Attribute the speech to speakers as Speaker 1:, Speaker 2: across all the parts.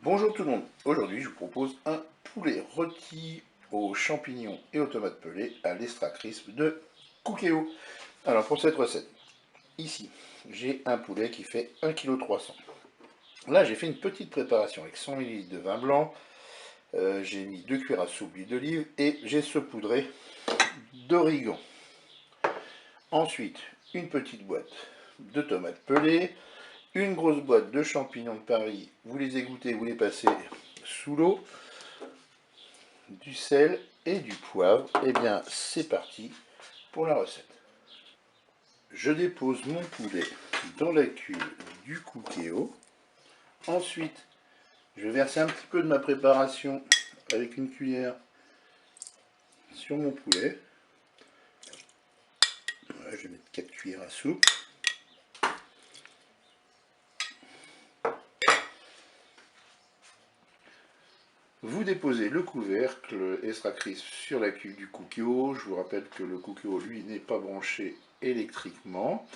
Speaker 1: Bonjour tout le monde, aujourd'hui je vous propose un poulet rôti aux champignons et aux tomates pelées à l'extra crisp de Cookéo. Alors pour cette recette, ici j'ai un poulet qui fait 1,3 kg. Là j'ai fait une petite préparation avec 100 ml de vin blanc, j'ai mis 2 cuillères à soupe d'huile d'olive et j'ai saupoudré d'origan. Ensuite une petite boîte de tomates pelées, une grosse boîte de champignons de Paris, vous les égouttez, vous les passez sous l'eau, du sel et du poivre. Et bien c'est parti pour la recette. Je dépose mon poulet dans la cuve du Cookéo. Ensuite je vais verser un petit peu de ma préparation avec une cuillère sur mon poulet. Voilà, je vais mettre 4 cuillères à soupe. Vous déposez le couvercle extra crisp sur la cuve du Cookéo. Je vous rappelle que le Cookéo, lui, n'est pas branché électriquement.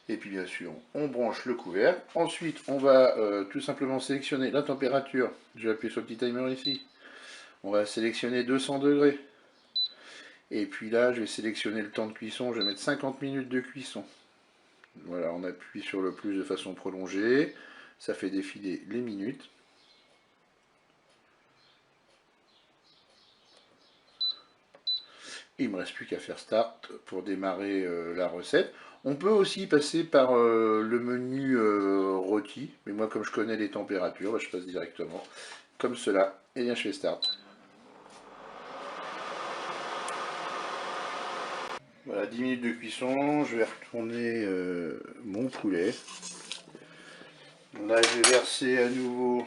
Speaker 1: Et puis bien sûr, on branche le couvercle. Ensuite, on va tout simplement sélectionner la température. Je vais appuyer sur le petit timer ici. On va sélectionner 200 degrés. Et puis là, je vais sélectionner le temps de cuisson. Je vais mettre 50 minutes de cuisson. Voilà, on appuie sur le plus de façon prolongée. Ça fait défiler les minutes. Il ne me reste plus qu'à faire start pour démarrer la recette. On peut aussi passer par le menu rôti, mais moi comme je connais les températures, bah, je passe directement comme cela, et bien je fais start. Voilà, 10 minutes de cuisson, je vais retourner mon poulet. Là je vais verser à nouveau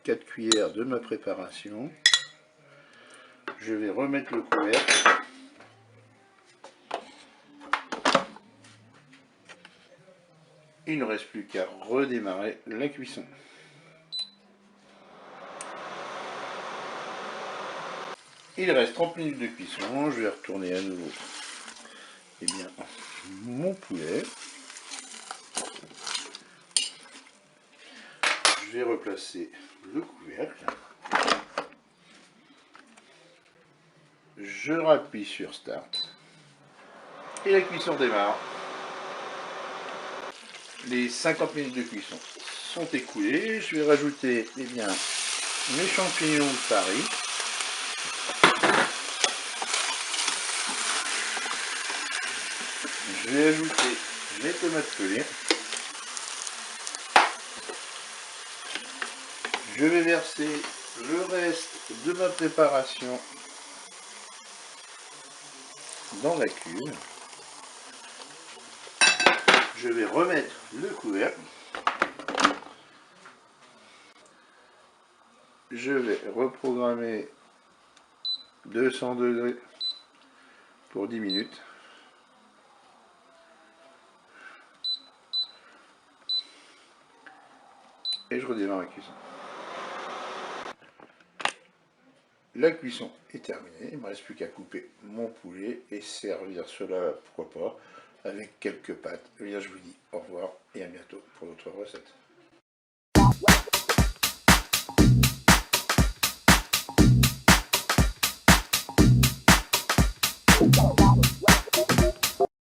Speaker 1: 4 cuillères de ma préparation. Je vais remettre le couvercle. Il ne reste plus qu'à redémarrer la cuisson. Il reste 30 minutes de cuisson. Je vais retourner à nouveau mon poulet. Je vais replacer le couvercle. Je rappuie sur start. Et la cuisson démarre. Les 50 minutes de cuisson sont écoulées. Je vais rajouter mes champignons de Paris. Je vais ajouter mes tomates pelées. Je vais verser le reste de ma préparation dans la cuve. Je vais remettre le couvercle. Je vais reprogrammer 200 degrés pour 10 minutes. Et je redémarre la cuisson. La cuisson est terminée, il ne me reste plus qu'à couper mon poulet et servir cela, pourquoi pas, avec quelques pâtes. Et bien, je vous dis au revoir et à bientôt pour d'autres recettes.